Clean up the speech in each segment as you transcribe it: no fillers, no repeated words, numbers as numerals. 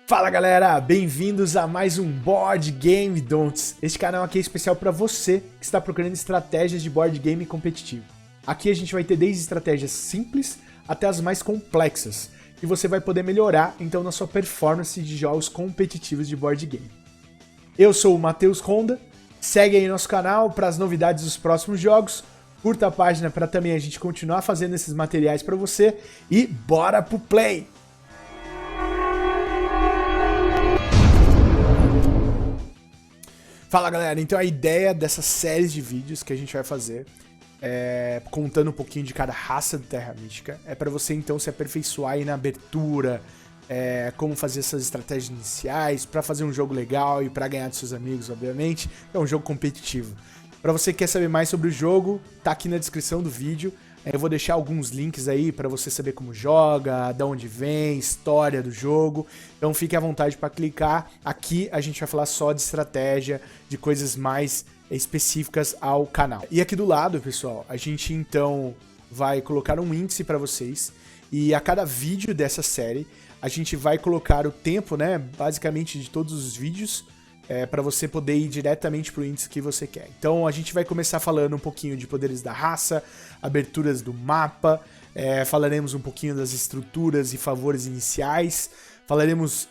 Fala galera, bem-vindos a mais um Board Game Don'ts. Este canal aqui é especial para você que está procurando estratégias de board game competitivo. Aqui a gente vai ter desde estratégias simples até as mais complexas, e você vai poder melhorar então na sua performance de jogos competitivos de board game. Eu sou o Matheus Honda, segue aí nosso canal para as novidades dos próximos jogos, curta a página para também a gente continuar fazendo esses materiais para você e bora pro play! Fala galera, então a ideia dessa série de vídeos que a gente vai fazer, contando um pouquinho de cada raça de Terra Mística, é para você então se aperfeiçoar aí na abertura, como fazer essas estratégias iniciais, para fazer um jogo legal e para ganhar dos seus amigos, obviamente. É um jogo competitivo. Para você que quer saber mais sobre o jogo, tá aqui na descrição do vídeo. Eu vou deixar alguns links aí para você saber como joga, de onde vem, história do jogo. Então fique à vontade para clicar. Aqui a gente vai falar só de estratégia, de coisas mais específicas ao canal. E aqui do lado, pessoal, a gente então vai colocar um índice para vocês. E a cada vídeo dessa série, a gente vai colocar o tempo, né, basicamente de todos os vídeos, para você poder ir diretamente para o índice que você quer. Então a gente vai começar falando um pouquinho de poderes da raça, aberturas do mapa, falaremos um pouquinho das estruturas e favores iniciais, falaremos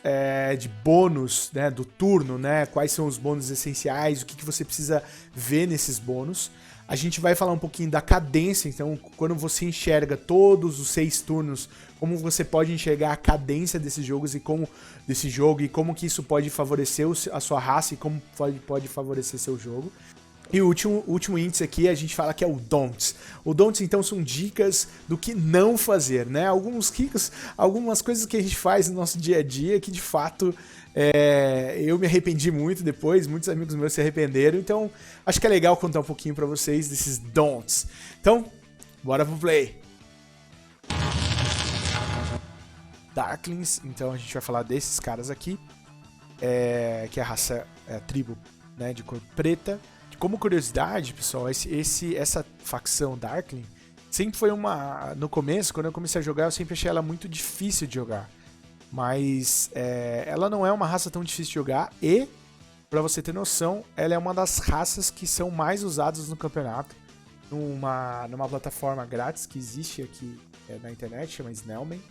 de bônus, né, do turno, né, quais são os bônus essenciais, o que você precisa ver nesses bônus. A gente vai falar um pouquinho da cadência, então quando você enxerga todos os 6 turnos, como você pode enxergar a cadência desses jogos e como que isso pode favorecer a sua raça e como pode favorecer seu jogo. E o último índice aqui a gente fala que é o Don'ts. O Don'ts então são dicas do que não fazer, né? Algumas coisas que a gente faz no nosso dia a dia que de fato eu me arrependi muito depois, muitos amigos meus se arrependeram, então acho que é legal contar um pouquinho pra vocês desses Don'ts. Então, bora pro play! Darklings, então a gente vai falar desses caras aqui, que é a raça, a tribo, né, de cor preta. Como curiosidade, pessoal, essa facção Darkling sempre foi no começo, quando eu comecei a jogar, eu sempre achei ela muito difícil de jogar. Mas ela não é uma raça tão difícil de jogar e, pra você ter noção, ela é uma das raças que são mais usadas no campeonato, numa plataforma grátis que existe aqui na internet, chama Snellman.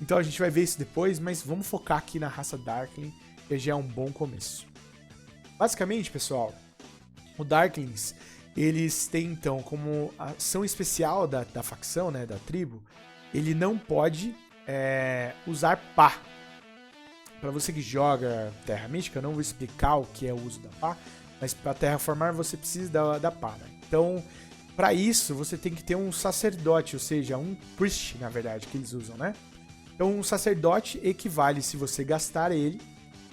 Então a gente vai ver isso depois, mas vamos focar aqui na raça Darkling, que já é um bom começo. Basicamente, pessoal, o Darklings, eles têm então como ação especial da facção, né, da tribo, ele não pode usar pá. Para você que joga Terra Mística, eu não vou explicar o que é o uso da pá, mas para terraformar você precisa da pá, né? Então, para isso, você tem que ter um sacerdote, ou seja, um priest, na verdade, que eles usam, né? Então, um sacerdote equivale, se você gastar ele,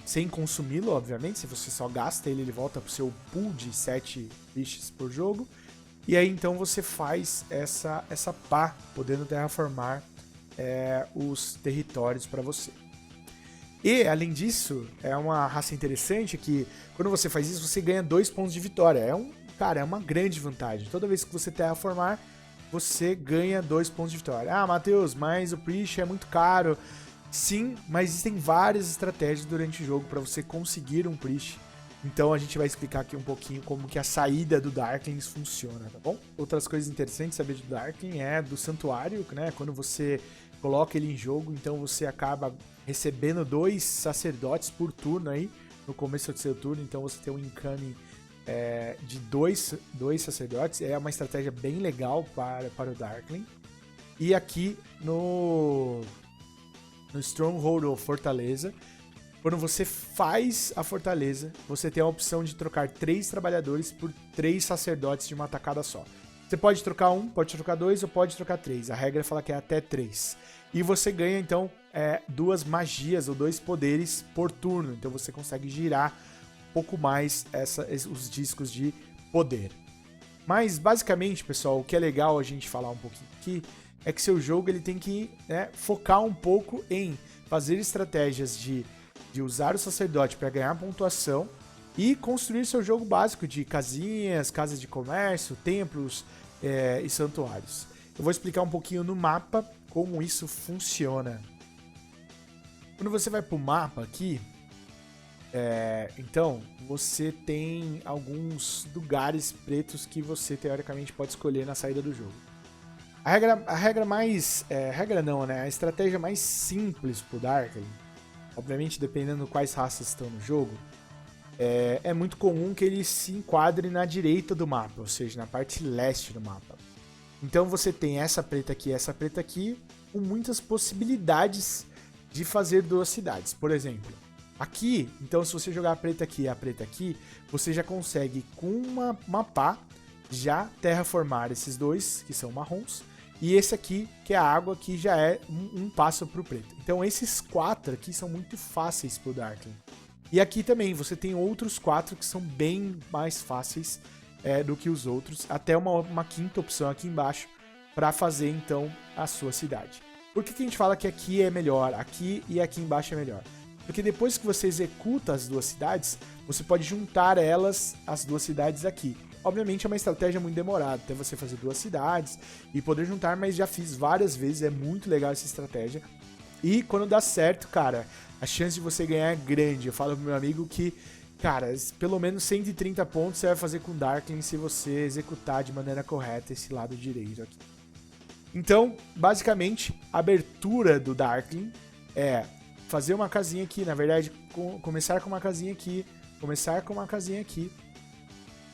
sem consumi-lo, obviamente, se você só gasta ele, ele volta pro seu pool de 7 priests por jogo, e aí então você faz essa pá, podendo terraformar os territórios para você. E, além disso, é uma raça interessante que, quando você faz isso, você ganha 2 pontos de vitória. É uma grande vantagem. Toda vez que você terraformar, você ganha 2 pontos de vitória. Ah, Matheus, mas o Priest é muito caro. Sim, mas existem várias estratégias durante o jogo para você conseguir um Priest. Então a gente vai explicar aqui um pouquinho como que a saída do Darklings funciona, tá bom? Outras coisas interessantes saber do Darkling é do Santuário, né? Quando você coloca ele em jogo, então você acaba recebendo 2 sacerdotes por turno aí, no começo do seu turno, então você tem um incoming de dois sacerdotes, é uma estratégia bem legal para o Darkling. E aqui no Stronghold ou Fortaleza, quando você faz a fortaleza, você tem a opção de trocar 3 trabalhadores por 3 sacerdotes de uma tacada só. Você pode trocar 1, pode trocar 2 ou pode trocar 3. A regra fala que é até 3. E você ganha então 2 magias ou 2 poderes por turno. Então você consegue girar um pouco mais os discos de poder. Mas basicamente, pessoal, o que é legal a gente falar um pouquinho aqui é que seu jogo ele tem que focar um pouco em fazer estratégias de usar o sacerdote para ganhar pontuação e construir seu jogo básico de casinhas, casas de comércio, templos e santuários. Eu vou explicar um pouquinho no mapa como isso funciona. Quando você vai pro mapa aqui, então você tem alguns lugares pretos que você teoricamente pode escolher na saída do jogo. A regra mais... regra não, né? A estratégia mais simples pro Darkling, obviamente dependendo de quais raças estão no jogo, é muito comum que ele se enquadre na direita do mapa, ou seja, na parte leste do mapa. Então você tem essa preta aqui, com muitas possibilidades de fazer 2 cidades. Por exemplo, aqui, então se você jogar a preta aqui e a preta aqui, você já consegue com uma pá já terraformar esses 2, que são marrons, e esse aqui, que é a água, que já é um passo pro preto. Então esses 4 aqui são muito fáceis pro Darkling. E aqui também você tem outros 4 que são bem mais fáceis do que os outros, até uma quinta opção aqui embaixo para fazer então a sua cidade. Por que a gente fala que aqui é melhor, aqui e aqui embaixo é melhor? Porque depois que você executa as 2 cidades, você pode juntar elas, as 2 cidades aqui. Obviamente é uma estratégia muito demorada, até você fazer 2 cidades e poder juntar, mas já fiz várias vezes, é muito legal essa estratégia. E quando dá certo, cara, a chance de você ganhar é grande. Eu falo pro meu amigo que, cara, pelo menos 130 pontos você vai fazer com Darkling se você executar de maneira correta esse lado direito aqui. Então, basicamente, a abertura do Darkling é fazer uma casinha aqui, na verdade, começar com uma casinha aqui,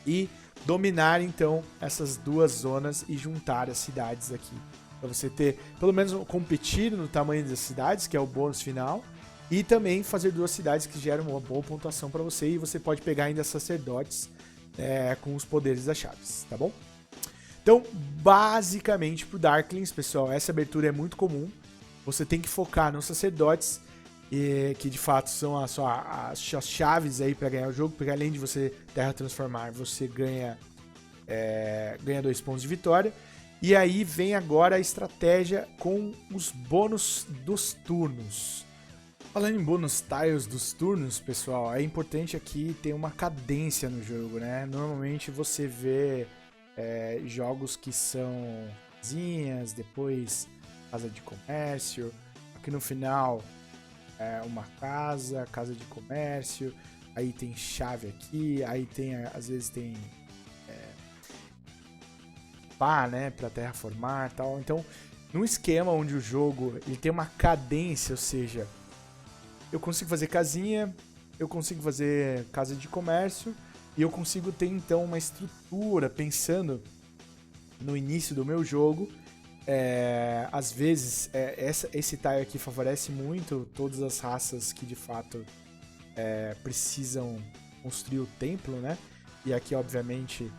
e dominar, então, essas 2 zonas e juntar as cidades aqui. Pra você ter, pelo menos, competir no tamanho das cidades, que é o bônus final, e também fazer 2 cidades que geram uma boa pontuação para você, e você pode pegar ainda sacerdotes com os poderes das chaves, tá bom? Então, basicamente, pro Darklings, pessoal, essa abertura é muito comum. Você tem que focar nos sacerdotes, que de fato são as chaves aí para ganhar o jogo, porque além de você terra transformar, você ganha 2 pontos de vitória. E aí vem agora a estratégia com os bônus dos turnos. Falando em bônus tiles dos turnos, pessoal, é importante aqui ter uma cadência no jogo, né? Normalmente você vê jogos que são casinhas, depois casa de comércio, aqui no final uma casa de comércio, aí tem chave aqui, aí tem, às vezes tem pá, né, pra terraformar e tal. Então, num esquema onde o jogo ele tem uma cadência, ou seja, eu consigo fazer casinha, eu consigo fazer casa de comércio, e eu consigo ter então uma estrutura pensando no início do meu jogo. Às vezes esse tile aqui favorece muito todas as raças que de fato precisam construir o templo, né? E aqui obviamente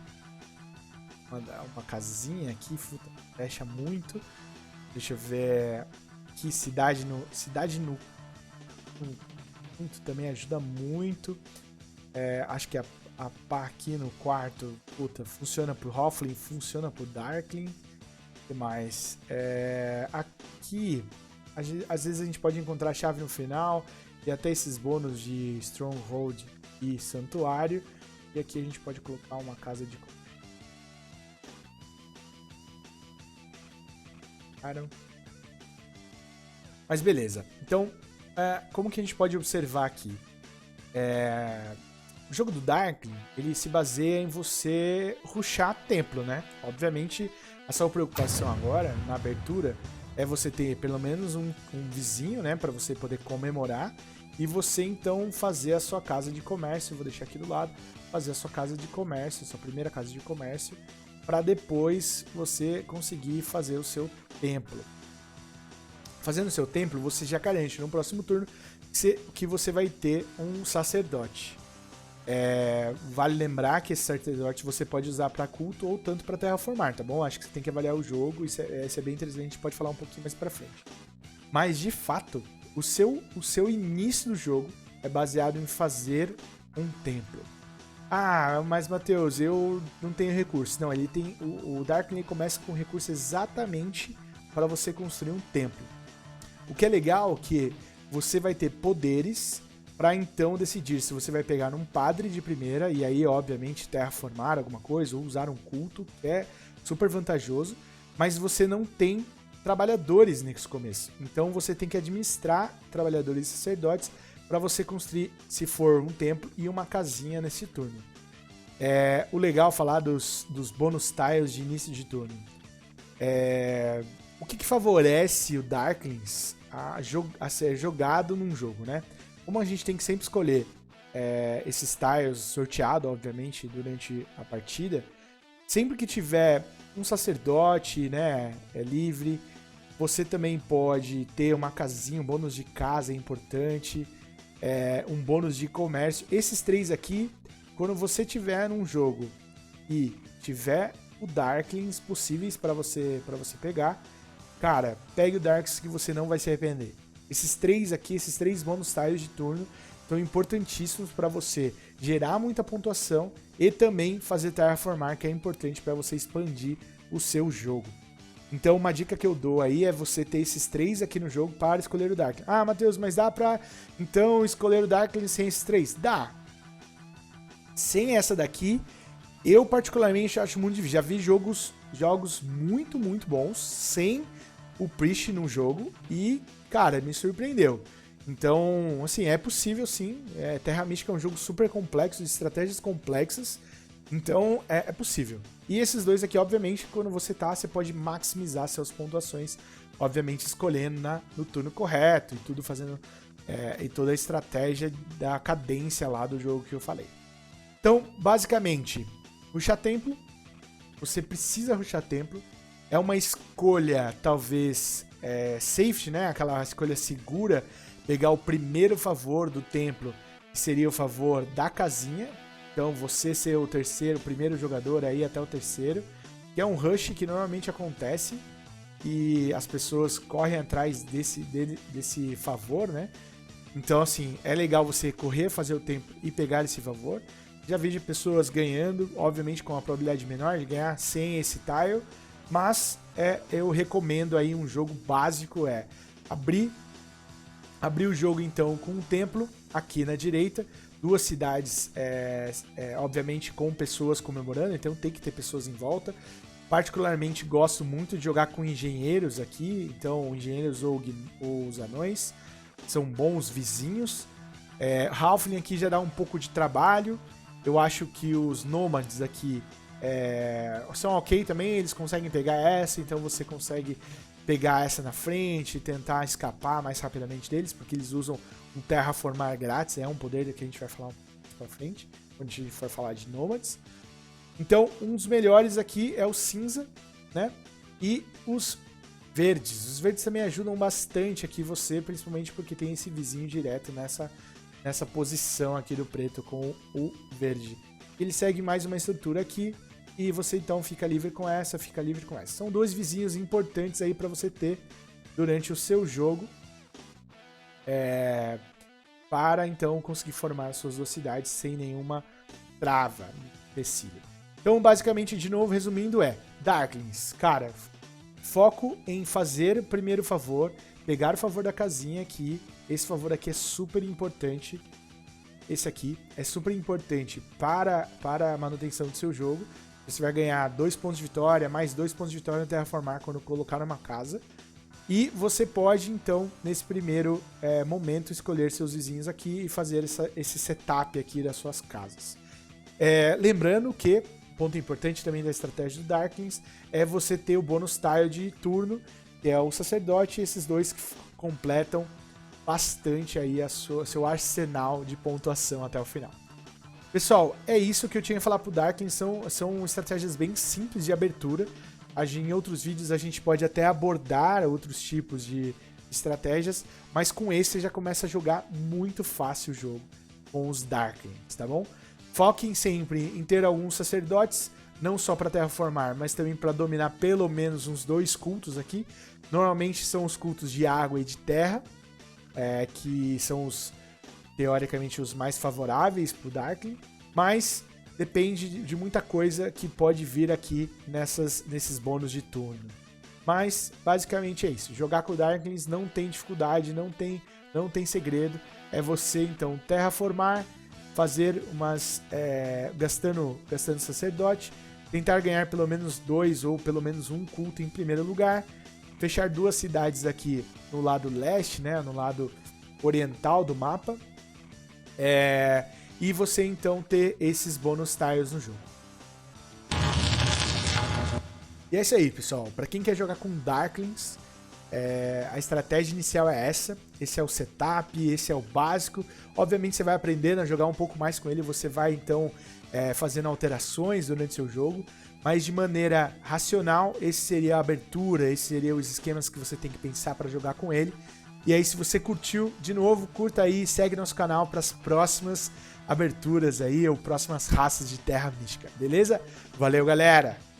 uma casinha aqui fecha muito. Deixa eu ver aqui, cidade no também ajuda muito. Acho que a pá aqui no quarto, funciona pro Hoffling, funciona pro Darkling. O que mais? Aqui, às vezes a gente pode encontrar a chave no final, e até esses bônus de Stronghold e Santuário. E aqui a gente pode colocar uma casa de... Mas beleza. Então, como que a gente pode observar aqui? O jogo do Darkling, ele se baseia em você rushar templo, né? Obviamente, a sua preocupação agora, na abertura, é você ter pelo menos um vizinho, né? Para você poder comemorar. E você, então, fazer a sua casa de comércio. Vou deixar aqui do lado. Fazer a sua casa de comércio, sua primeira casa de comércio. Para depois você conseguir fazer o seu templo. Fazendo o seu templo, você já garante no próximo turno que você vai ter um sacerdote. Vale lembrar que esse sacerdote você pode usar para culto ou tanto para terraformar, tá bom? Acho que você tem que avaliar o jogo, isso é bem interessante, a gente pode falar um pouquinho mais para frente. Mas, de fato, o seu início do jogo é baseado em fazer um templo. Ah, mas Matheus, eu não tenho recurso. Não, ele tem. O Darkling começa com recurso exatamente para você construir um templo. O que é legal é que você vai ter poderes para então decidir se você vai pegar um padre de primeira e aí, obviamente, terraformar alguma coisa ou usar um culto, que é super vantajoso, mas você não tem trabalhadores nesse começo. Então você tem que administrar trabalhadores e sacerdotes para você construir, se for um templo e uma casinha nesse turno. O legal falar dos bônus tiles de início de turno. O que favorece o Darklings a ser jogado num jogo, né? Como a gente tem que sempre escolher esses tiles sorteado, obviamente, durante a partida, sempre que tiver um sacerdote, né, livre, você também pode ter uma casinha, um bônus de casa é importante, um bônus de comércio. Esses 3 aqui, quando você tiver num jogo e tiver o Darklings possíveis para você pegar, cara, pegue o Darklings que você não vai se arrepender. Esses 3 aqui, esses 3 bônus tiles de turno, são importantíssimos para você gerar muita pontuação e também fazer terraformar, que é importante para você expandir o seu jogo. Então uma dica que eu dou aí é você ter esses 3 aqui no jogo para escolher o Darkling. Ah, Matheus, mas dá pra então escolher o Darkling sem esses 3? Dá. Sem essa daqui, eu particularmente acho muito difícil. Já vi jogos muito, muito bons sem o Priest no jogo e, cara, me surpreendeu. Então, assim, é possível sim. Terra Mística é um jogo super complexo, de estratégias complexas. Então, é possível. E esses 2 aqui, obviamente, quando você pode maximizar suas pontuações, obviamente escolhendo no turno correto e tudo fazendo e toda a estratégia da cadência lá do jogo que eu falei. Então, basicamente, rushar templo. Você precisa rushar templo. É uma escolha, talvez, safety, né? Aquela escolha segura. Pegar o primeiro favor do templo, que seria o favor da casinha. Então você ser o primeiro jogador aí até o terceiro. Que é um rush que normalmente acontece. E as pessoas correm atrás desse favor, né? Então, assim, é legal você correr, fazer o tempo e pegar esse favor. Já vi de pessoas ganhando, obviamente com uma probabilidade menor de ganhar sem esse tile. Mas eu recomendo aí um jogo básico, abrir o jogo então com um templo aqui na direita, 2 cidades, obviamente com pessoas comemorando, então tem que ter pessoas em volta. Particularmente gosto muito de jogar com engenheiros aqui, então engenheiros ou os anões são bons vizinhos. Halfling aqui já dá um pouco de trabalho. Eu acho que os nômades aqui são ok também, eles conseguem pegar essa, então você consegue pegar essa na frente e tentar escapar mais rapidamente deles, porque eles usam um terraformar grátis, é um poder que a gente vai falar mais pra frente, quando a gente for falar de nômades. Então, um dos melhores aqui é o cinza, né? E os verdes. Os verdes também ajudam bastante aqui você, principalmente porque tem esse vizinho direto nessa posição aqui do preto com o verde. Ele segue mais uma estrutura aqui e você então fica livre com essa, fica livre com essa. São 2 vizinhos importantes aí para você ter durante o seu jogo para então conseguir formar suas 2 cidades sem nenhuma trava, empecilho. Então, basicamente, de novo, resumindo, Darklings, cara, foco em fazer o primeiro favor, pegar o favor da casinha aqui. Esse favor aqui é super importante. Esse aqui é super importante para a manutenção do seu jogo. Você vai ganhar 2 pontos de vitória, mais 2 pontos de vitória no terraformar quando colocar numa casa. E você pode, então, nesse primeiro momento, escolher seus vizinhos aqui e fazer esse setup aqui das suas casas. Lembrando que, ponto importante também da estratégia do Darklings, é você ter o bônus tile de turno, que é o sacerdote, e esses 2 que completam bastante aí seu arsenal de pontuação até o final. Pessoal, é isso que eu tinha que falar pro Darklings, são estratégias bem simples de abertura. Em outros vídeos a gente pode até abordar outros tipos de estratégias, mas com esse você já começa a jogar muito fácil o jogo com os Darklings, tá bom? Foquem sempre em ter alguns sacerdotes, não só para terraformar, mas também para dominar pelo menos uns 2 cultos aqui. Normalmente são os cultos de água e de terra, que são teoricamente os mais favoráveis para o Darkling, mas depende de muita coisa que pode vir aqui nesses bônus de turno. Mas basicamente é isso. Jogar com o Darklings não tem dificuldade, não tem segredo. É você então terraformar, fazer umas gastando sacerdote, tentar ganhar pelo menos 2 ou pelo menos um culto em primeiro lugar, fechar 2 cidades aqui no lado leste, né, no lado oriental do mapa, e você então ter esses bônus tiles no jogo. E é isso aí, pessoal. Para quem quer jogar com Darklings, a estratégia inicial é essa. Esse é o setup, esse é o básico. Obviamente você vai aprendendo a jogar um pouco mais com ele, você vai então fazendo alterações durante seu jogo, mas de maneira racional, esse seria a abertura, esses seriam os esquemas que você tem que pensar para jogar com ele. E aí, se você curtiu, de novo, curta aí e segue nosso canal para as próximas aberturas aí, ou próximas raças de Terra Mística, beleza? Valeu, galera!